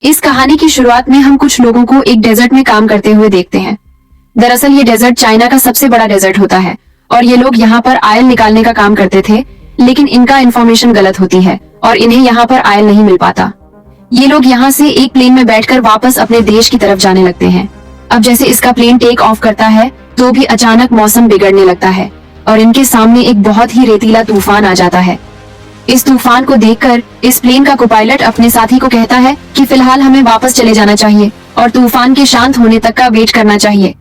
इस कहानी की शुरुआत में हम कुछ लोगों को एक डेजर्ट में काम करते हुए देखते हैं। दरअसल ये डेजर्ट चाइना का सबसे बड़ा डेजर्ट होता है और ये लोग यहाँ पर आयल निकालने का काम करते थे, लेकिन इनका इन्फॉर्मेशन गलत होती है और इन्हें यहाँ पर आयल नहीं मिल पाता। ये लोग यहाँ से एक प्लेन में बैठकर वापस अपने देश की तरफ जाने लगते हैं। अब जैसे इसका प्लेन टेक ऑफ करता है तो भी अचानक मौसम बिगड़ने लगता है और इनके सामने एक बहुत ही रेतीला तूफान आ जाता है। इस तूफान को देखकर इस प्लेन का कोपायलट अपने साथी को कहता है कि फिलहाल हमें वापस चले जाना चाहिए और तूफान के शांत होने तक का वेट करना चाहिए।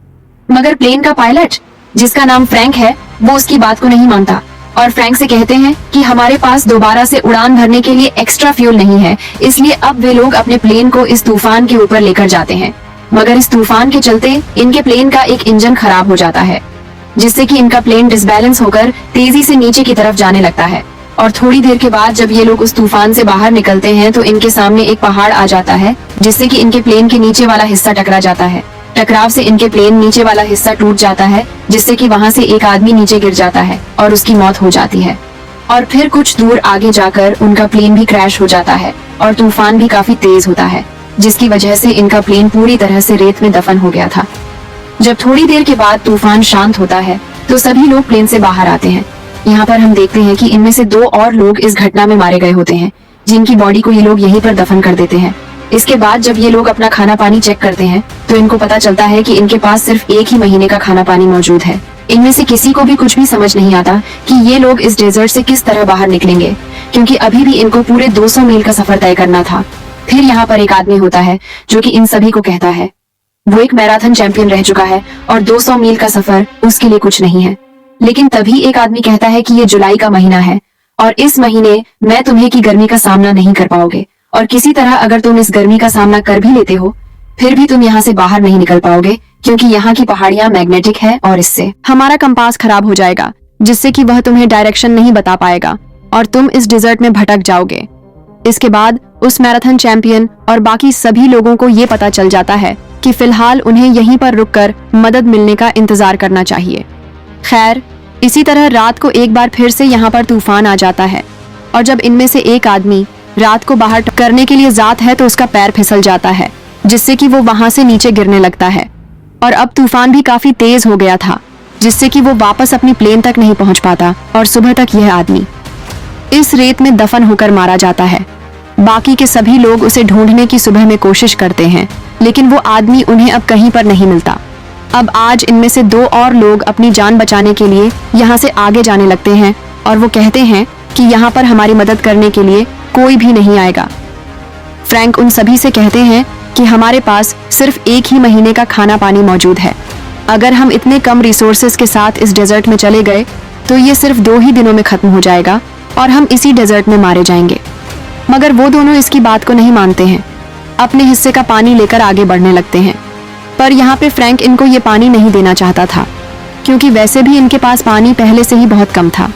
मगर प्लेन का पायलट, जिसका नाम फ्रैंक है, वो उसकी बात को नहीं मानता और फ्रैंक से कहते हैं कि हमारे पास दोबारा से उड़ान भरने के लिए एक्स्ट्रा फ्यूल नहीं है, इसलिए अब वे लोग अपने प्लेन को इस तूफान के ऊपर लेकर जाते हैं। मगर इस तूफान के चलते इनके प्लेन का एक इंजन खराब हो जाता है, जिससे कि इनका प्लेन डिसबैलेंस होकर तेजी से नीचे की तरफ जाने लगता है। और थोड़ी देर के बाद जब ये लोग उस तूफान से बाहर निकलते हैं तो इनके सामने एक पहाड़ आ जाता है, जिससे कि इनके प्लेन के नीचे वाला हिस्सा टकरा जाता है। टकराव से इनके प्लेन नीचे वाला हिस्सा टूट जाता है, जिससे कि वहाँ से एक आदमी नीचे गिर जाता है और उसकी मौत हो जाती है। और फिर कुछ दूर आगे जाकर उनका प्लेन भी क्रैश हो जाता है और तूफान भी काफी तेज होता है, जिसकी वजह से इनका प्लेन पूरी तरह से रेत में दफन हो गया था। जब थोड़ी देर के बाद तूफान शांत होता है तो सभी लोग प्लेन से बाहर आते हैं। यहाँ पर हम देखते हैं कि इनमें से 2 और लोग इस घटना में मारे गए होते हैं, जिनकी बॉडी को ये लोग यहीं पर दफन कर देते हैं। इसके बाद जब ये लोग अपना खाना पानी चेक करते हैं तो इनको पता चलता है कि इनके पास सिर्फ एक ही महीने का खाना पानी मौजूद है। इनमें से किसी को भी कुछ भी समझ नहीं आता कि ये लोग इस डेजर्ट से किस तरह बाहर निकलेंगे, क्योंकि अभी भी इनको पूरे 200 मील का सफर तय करना था। फिर यहाँ पर एक आदमी होता है जो कि इन सभी को कहता है वो एक मैराथन चैंपियन रह चुका है और 200 मील का सफर उसके लिए कुछ नहीं है। लेकिन तभी एक आदमी कहता है कि ये जुलाई का महीना है और इस महीने मैं तुम्हें की गर्मी का सामना नहीं कर पाओगे और किसी तरह अगर तुम इस गर्मी का सामना कर भी लेते हो फिर भी तुम यहाँ से बाहर नहीं निकल पाओगे, क्योंकि यहाँ की पहाड़ियाँ मैग्नेटिक है और इससे हमारा कंपास खराब हो जाएगा, जिससे कि वह तुम्हें डायरेक्शन नहीं बता पाएगा और तुम इस डिजर्ट में भटक जाओगे। इसके बाद उस मैराथन चैंपियन और बाकी सभी लोगों को ये पता चल जाता है कि फिलहाल उन्हें यहीं पर रुककर मदद मिलने का इंतजार करना चाहिए। खैर, इसी तरह रात को एक बार फिर से यहाँ पर तूफान आ जाता है और जब इनमें से एक आदमी रात को बाहर करने के लिए जाता है तो उसका पैर फिसल जाता है, जिससे कि वो वहां से नीचे गिरने लगता है। और अब तूफान भी काफी तेज हो गया था, जिससे कि वो वापस अपनी प्लेन तक नहीं पहुंच पाता और सुबह तक यह आदमी इस रेत में दफन होकर मारा जाता है। बाकी के सभी लोग उसे ढूंढने की सुबह में कोशिश करते हैं, लेकिन वो आदमी उन्हें अब कहीं पर नहीं मिलता। अब आज इनमें से 2 और लोग अपनी जान बचाने के लिए यहाँ से आगे जाने लगते हैं और वो कहते हैं कि यहाँ पर हमारी मदद करने के लिए कोई भी नहीं आएगा। फ्रैंक उन सभी से कहते हैं कि हमारे पास सिर्फ एक ही महीने का खाना पानी मौजूद है। अगर हम इतने कम रिसोर्सेज के साथ इस डेजर्ट में चले गए तो ये सिर्फ 2 ही दिनों में खत्म हो जाएगा और हम इसी डेजर्ट में मारे जाएंगे। मगर वो दोनों इसकी बात को नहीं मानते हैं, अपने हिस्से का पानी लेकर आगे बढ़ने लगते हैं। पर यहाँ पे फ्रैंक इनको ये पानी नहीं देना चाहता था, क्योंकि वैसे भी इनके पास पानी पहले से ही बहुत कम था।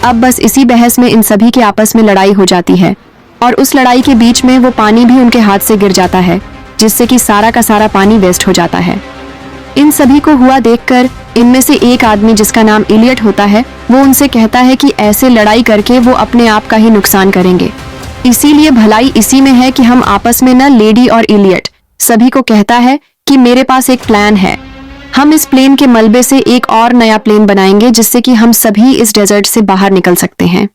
अब बस इसी बहस में इन सभी के आपस में लड़ाई हो जाती है और उस लड़ाई के बीच में वो पानी भी उनके हाथ से गिर जाता है, जिससे कि सारा का सारा पानी वेस्ट हो जाता है। इन सभी को हुआ देखकर इनमें से एक आदमी, जिसका नाम इलियट होता है, वो उनसे कहता है कि ऐसे लड़ाई करके वो अपने आप का ही नुकसान करेंगे, इसीलिए भलाई इसी में है कि हम आपस में न लेडी और इलियट सभी को कहता है कि मेरे पास एक प्लान है। हम इस प्लेन के मलबे से एक और नया प्लेन बनाएंगे, जिससे कि हम सभी इस डेजर्ट से बाहर निकल सकते हैं।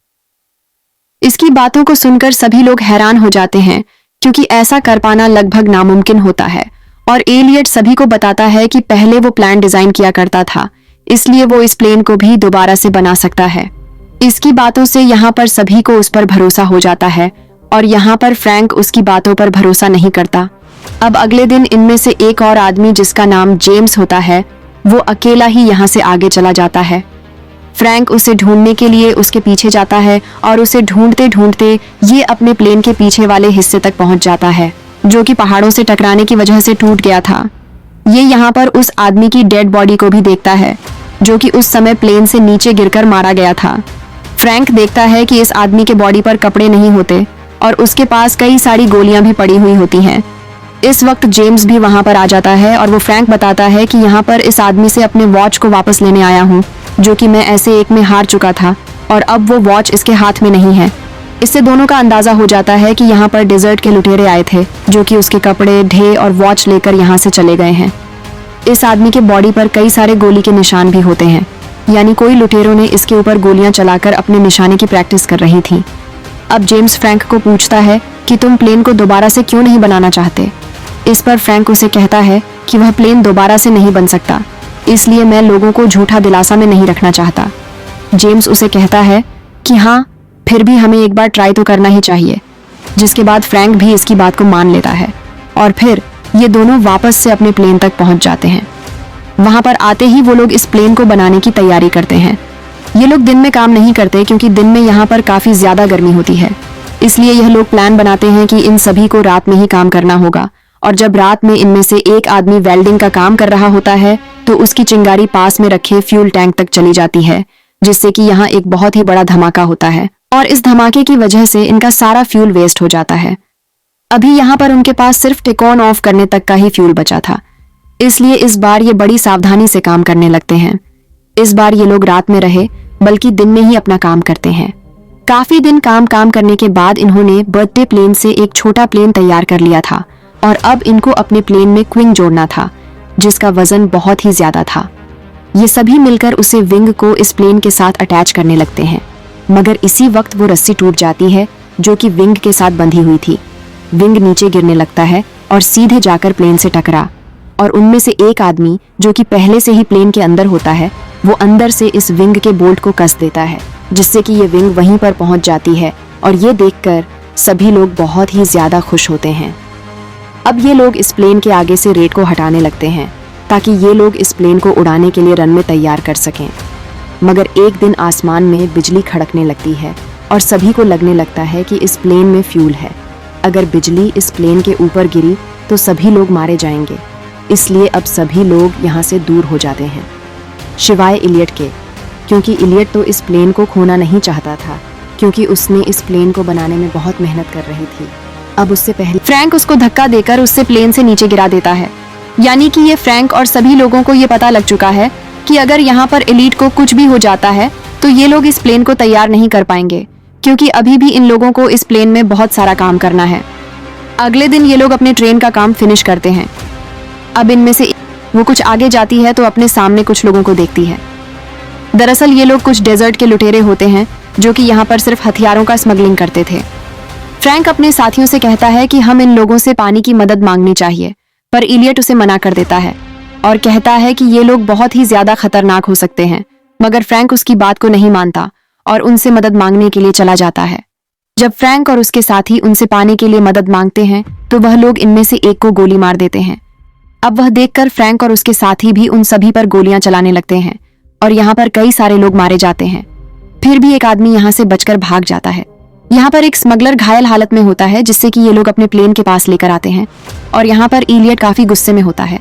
इसकी बातों को सुनकर सभी लोग हैरान हो जाते हैं, क्योंकि ऐसा कर पाना लगभग नामुमकिन होता है। और एलियट सभी को बताता है कि पहले वो प्लान डिजाइन किया करता था, इसलिए वो इस प्लेन को भी दोबारा से बना सकता है। इसकी बातों से यहाँ पर सभी को उस पर भरोसा हो जाता है और यहाँ पर फ्रैंक उसकी बातों पर भरोसा नहीं करता। अब अगले दिन इनमें से एक और आदमी, जिसका नाम जेम्स होता है, वो अकेला ही यहाँ से आगे चला जाता है। फ्रैंक उसे ढूंढने के लिए उसके पीछे जाता है और उसे ढूंढते ढूंढते ये अपने प्लेन के पीछे वाले हिस्से तक पहुंच जाता है, जो कि पहाड़ों से टकराने की वजह से टूट गया था। ये यहाँ पर उस आदमी की डेड बॉडी को भी देखता है, जो कि उस समय प्लेन से नीचे गिरकर मारा गया था। फ्रैंक देखता है कि इस आदमी के बॉडी पर कपड़े नहीं होते और उसके पास कई सारी गोलियां भी पड़ी हुई होती हैं। इस वक्त जेम्स भी वहां पर आ जाता है और वो फ्रैंक बताता है कि यहाँ पर इस आदमी से अपने वॉच को वापस लेने आया हूँ, जो कि मैं ऐसे एक में हार चुका था और अब वो वॉच इसके हाथ में नहीं है। इससे दोनों का अंदाजा हो जाता है कि यहाँ पर डेजर्ट के लुटेरे आए थे, जो कि उसके कपड़े, ढे और वॉच लेकर यहाँ से चले गए हैं। इस आदमी के बॉडी पर कई सारे गोली के निशान भी होते हैं, यानी कोई लुटेरों ने इसके ऊपर गोलियां चलाकर अपने निशाने की प्रैक्टिस कर रही थी। अब जेम्स फ्रैंक को पूछता है कि तुम प्लेन को दोबारा से क्यों नहीं बनाना चाहते। इस पर फ्रैंक उसे कहता है कि वह प्लेन दोबारा से नहीं बन सकता, इसलिए मैं लोगों को झूठा दिलासा में नहीं रखना चाहता। जेम्स उसे कहता है कि हाँ, फिर भी हमें एक बार ट्राई तो करना ही चाहिए, जिसके बाद फ्रैंक भी इसकी बात को मान लेता है और फिर ये दोनों वापस से अपने प्लेन तक पहुंच जाते हैं। वहां पर आते ही वो लोग इस प्लेन को बनाने की तैयारी करते हैं। ये लोग दिन में काम नहीं करते क्योंकि दिन में यहाँ पर काफी ज्यादा गर्मी होती है, इसलिए यह लोग प्लान बनाते हैं कि इन सभी को रात में ही काम करना होगा। और जब रात में इनमें से एक आदमी वेल्डिंग का काम कर रहा होता है तो उसकी चिंगारी पास में रखे फ्यूल टैंक तक चली जाती है, जिससे कि यहाँ एक बहुत ही बड़ा धमाका होता है और इस धमाके की वजह से इनका सारा फ्यूल वेस्ट हो जाता है। अभी यहाँ पर उनके पास सिर्फ टिक ऑन ऑफ करने तक का ही फ्यूल बचा था, इसलिए इस बार ये बड़ी सावधानी से काम करने लगते हैं। इस बार ये लोग रात में रहे बल्कि दिन में ही अपना काम करते हैं। काफी दिन काम करने के बाद इन्होंने बर्थडे प्लेन से एक छोटा प्लेन तैयार कर लिया था और अब इनको अपने प्लेन में क्विंग जोड़ना था, जिसका वजन बहुत ही ज्यादा था। ये सभी मिलकर उसे विंग को इस प्लेन के साथ अटैच करने लगते हैं, मगर इसी वक्त वो रस्सी टूट जाती है जो कि विंग के साथ बंधी हुई थी। विंग नीचे गिरने लगता है और सीधे जाकर प्लेन से टकरा और उनमें से एक आदमी जो कि पहले से ही प्लेन के अंदर होता है, वो अंदर से इस विंग के बोल्ट को कस देता है, जिससे कि ये विंग वहीं पर पहुंच जाती है और ये देखकर सभी लोग बहुत ही ज्यादा खुश होते हैं। अब ये लोग इस प्लेन के आगे से रेत को हटाने लगते हैं ताकि ये लोग इस प्लेन को उड़ाने के लिए रन में तैयार कर सकें। मगर एक दिन आसमान में बिजली खड़कने लगती है और सभी को लगने लगता है कि इस प्लेन में फ्यूल है। अगर बिजली इस प्लेन के ऊपर गिरी तो सभी लोग मारे जाएंगे, इसलिए अब सभी लोग यहाँ से दूर हो जाते हैं, शिवाय इलियट के, क्योंकि इलियट तो इस प्लेन को खोना नहीं चाहता था, क्योंकि उसने इस प्लेन को बनाने में बहुत मेहनत कर रही थी। अब उससे पहले फ्रैंक उसको धक्का देकर उससे प्लेन से नीचे गिरा देता है, यानी कि ये फ्रैंक और सभी लोगों को ये पता लग चुका है कि अगर यहाँ पर एलीट को कुछ भी हो जाता है तो ये लोग इस प्लेन को तैयार नहीं कर पाएंगे, क्योंकि अभी भी इन लोगों को इस प्लेन में बहुत सारा काम करना है। अगले दिन ये लोग अपने ट्रेन का काम फिनिश करते हैं। अब इनमें से वो कुछ आगे जाती है तो अपने सामने कुछ लोगों को देखती है। दरअसल ये लोग कुछ डेजर्ट के लुटेरे होते हैं जो कि यहाँ पर सिर्फ हथियारों का स्मगलिंग करते थे। फ्रैंक अपने साथियों से कहता है कि हम इन लोगों से पानी की मदद मांगनी चाहिए, पर इलियट उसे मना कर देता है और कहता है कि ये लोग बहुत ही ज्यादा खतरनाक हो सकते हैं। मगर फ्रैंक उसकी बात को नहीं मानता और उनसे मदद मांगने के लिए चला जाता है। जब फ्रैंक और उसके साथी उनसे पानी के लिए मदद मांगते हैं तो वह लोग इनमें से एक को गोली मार देते हैं। अब वह देखकर फ्रैंक और उसके साथी भी उन सभी पर गोलियां चलाने लगते हैं और यहाँ पर कई सारे लोग मारे जाते हैं। फिर भी एक आदमी यहाँ से बचकर भाग जाता है। यहाँ पर एक स्मगलर घायल हालत में होता है, जिससे कि ये लोग अपने प्लेन के पास लेकर आते हैं और यहाँ पर इलियट काफी गुस्से में होता है।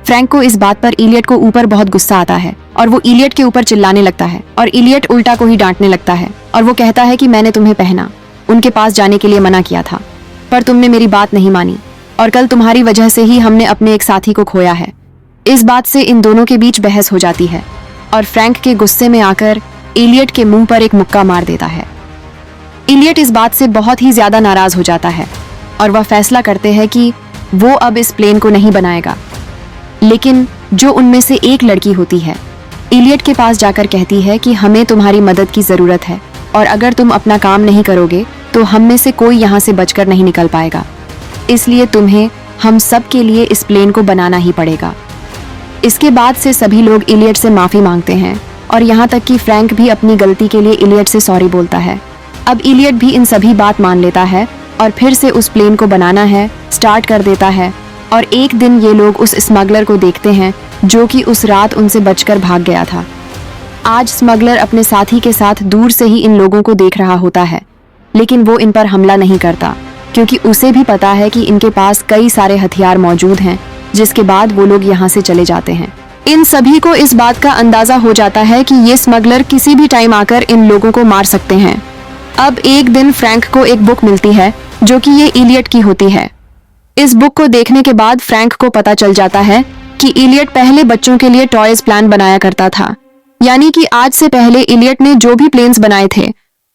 फ्रैंक को इस बात पर इलियट को ऊपर बहुत गुस्सा आता है और वो इलियट के ऊपर चिल्लाने लगता है और इलियट उल्टा को ही डांटने लगता है और वो कहता है कि मैंने तुम्हें पहना, उनके पास जाने के लिए मना किया था, पर तुमने मेरी बात नहीं मानी और कल तुम्हारी वजह से ही हमने अपने एक साथी को खोया है। इस बात से इन दोनों के बीच बहस हो जाती है और फ्रैंक के गुस्से में आकर इलियट के मुंह पर एक मुक्का मार देता है। इलियट इस बात से बहुत ही ज्यादा नाराज हो जाता है और वह फैसला करते हैं कि वो अब इस प्लेन को नहीं बनाएगा। लेकिन जो उनमें से एक लड़की होती है इलियट के पास जाकर कहती है कि हमें तुम्हारी मदद की जरूरत है और अगर तुम अपना काम नहीं करोगे तो हम में से कोई यहाँ से बचकर नहीं निकल पाएगा, इसलिए तुम्हें हम सब के लिए इस प्लेन को बनाना ही पड़ेगा। इसके बाद से सभी लोग इलियट से माफी मांगते हैं और यहाँ तक कि फ्रैंक भी अपनी गलती के लिए इलियट से सॉरी बोलता है। अब इलियट भी इन सभी बात मान लेता है और फिर से उस प्लेन को बनाना है स्टार्ट कर देता है। और एक दिन ये लोग उस स्मगलर को देखते हैं जो कि उस रात उनसे बचकर भाग गया था। आज स्मगलर अपने साथी के साथ दूर से ही इन लोगों को देख रहा होता है, लेकिन वो इन पर हमला नहीं करता क्योंकि उसे भी पता है कि इनके पास कई सारे हथियार मौजूद हैं, जिसके बाद वो लोग यहाँ से चले जाते हैं। इन सभी को इस बात का अंदाजा हो जाता है कि ये स्मगलर किसी भी टाइम आकर इन लोगों को मार सकते हैं। अब एक दिन फ्रैंक को एक बुक मिलती है जो कि ये इलियट की होती है। इस बुक को देखने के बाद फ्रैंक को पता चल जाता है कि इलियट पहले बच्चों के लिए टॉयज प्लान बनाया करता था, यानी कि आज से पहले इलियट ने जो भी प्लेन्स बनाए थे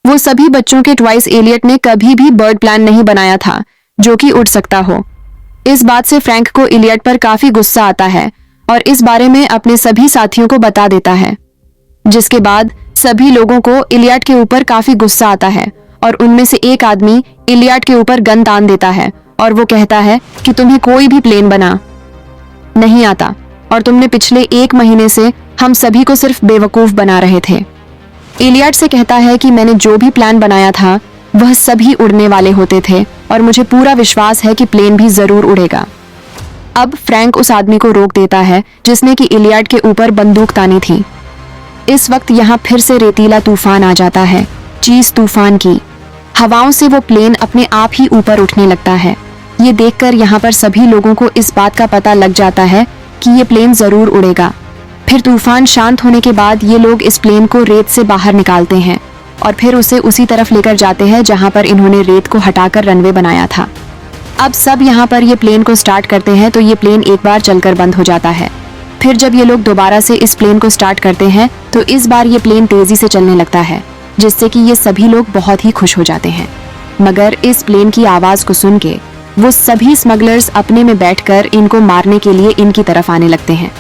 वो सभी बच्चों के ट्वाइस एलियट ने कभी भी बर्ड प्लान नहीं बनाया था जो कि उड़ सकता हो। इस बात से फ्रैंक को इलियट पर काफी गुस्सा आता है और इस बारे में अपने सभी साथियों को बता देता है, जिसके बाद सभी लोगों को इलियट के ऊपर काफी गुस्सा आता है और उनमें से एक आदमी इलियट के ऊपर गन तान देता है और वो कहता है कि तुम्हें कोई भी प्लेन बना नहीं आता और तुमने पिछले 1 महीने से हम सभी को सिर्फ बेवकूफ बना रहे थे। इलियट से कहता है कि मैंने जो भी प्लान बनाया था वह सभी उड़ने वाले होते थे और मुझे पूरा विश्वास है कि प्लेन भी जरूर उड़ेगा। अब फ्रैंक उस आदमी को रोक देता है जिसने कि इलियट के ऊपर बंदूक तानी थी। इस वक्त यहाँ फिर से रेतीला तूफान आ जाता है, चीज तूफान की हवाओं से वो प्लेन अपने आप ही ऊपर उठने लगता है। ये देखकर यहाँ पर सभी लोगों को इस बात का पता लग जाता है कि ये प्लेन जरूर उड़ेगा। फिर तूफान शांत होने के बाद ये लोग इस प्लेन को रेत से बाहर निकालते हैं और फिर उसे उसी तरफ लेकर जाते हैं जहाँ पर इन्होंने रेत को हटाकर रनवे बनाया था। अब सब यहाँ पर ये प्लेन को स्टार्ट करते हैं तो ये प्लेन एक बार चलकर बंद हो जाता है। फिर जब ये लोग दोबारा से इस प्लेन को स्टार्ट करते हैं तो इस बार ये प्लेन तेजी से चलने लगता है, जिससे कि ये सभी लोग बहुत ही खुश हो जाते हैं। मगर इस प्लेन की आवाज को सुन के वो सभी स्मगलर्स अपने में बैठकर इनको मारने के लिए इनकी तरफ आने लगते हैं।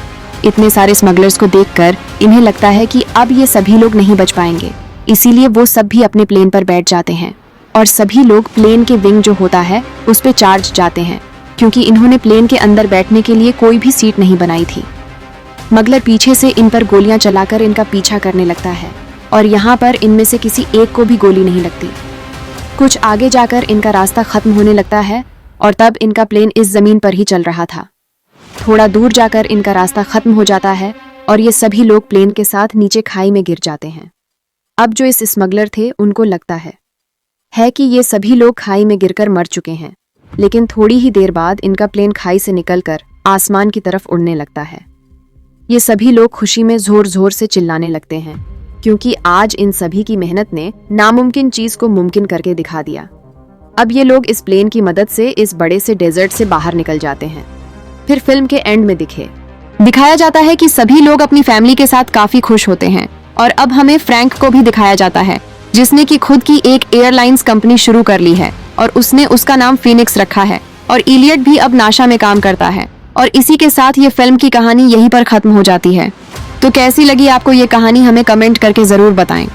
इतने सारे स्मगलर्स को देखकर इन्हें लगता है कि अब ये सभी लोग नहीं बच पाएंगे, इसीलिए वो सब भी अपने प्लेन पर बैठ जाते हैं और सभी लोग प्लेन के विंग जो होता है उस पे चार्ज जाते हैं, क्योंकि इन्होंने प्लेन के अंदर बैठने के लिए कोई भी सीट नहीं बनाई थी। स्मगलर पीछे से इन पर गोलियां चलाकर इनका पीछा करने लगता है और यहाँ पर इनमें से किसी एक को भी गोली नहीं लगती। कुछ आगे जाकर इनका रास्ता खत्म होने लगता है और तब इनका प्लेन इस जमीन पर ही चल रहा था। थोड़ा दूर जाकर इनका रास्ता खत्म हो जाता है और ये सभी लोग प्लेन के साथ नीचे खाई में गिर जाते हैं। अब जो इस स्मगलर थे उनको लगता है कि ये सभी लोग खाई में गिरकर मर चुके हैं, लेकिन थोड़ी ही देर बाद इनका प्लेन खाई से निकलकर आसमान की तरफ उड़ने लगता है। ये सभी लोग खुशी में जोर जोर से चिल्लाने लगते हैं, क्योंकि आज इन सभी की मेहनत ने नामुमकिन चीज को मुमकिन करके दिखा दिया। अब ये लोग इस प्लेन की मदद से इस बड़े से डेजर्ट से बाहर निकल जाते हैं। फिर फिल्म के एंड में दिखाया जाता है कि सभी लोग अपनी फैमिली के साथ काफी खुश होते हैं और अब हमें फ्रैंक को भी दिखाया जाता है, जिसने की खुद की एक एयरलाइंस कंपनी शुरू कर ली है और उसने उसका नाम फीनिक्स रखा है और इलियट भी अब नासा में काम करता है। और इसी के साथ ये फिल्म की कहानी यहीं पर खत्म हो जाती है। तो कैसी लगी आपको ये कहानी, हमें कमेंट करके जरूर बताएं।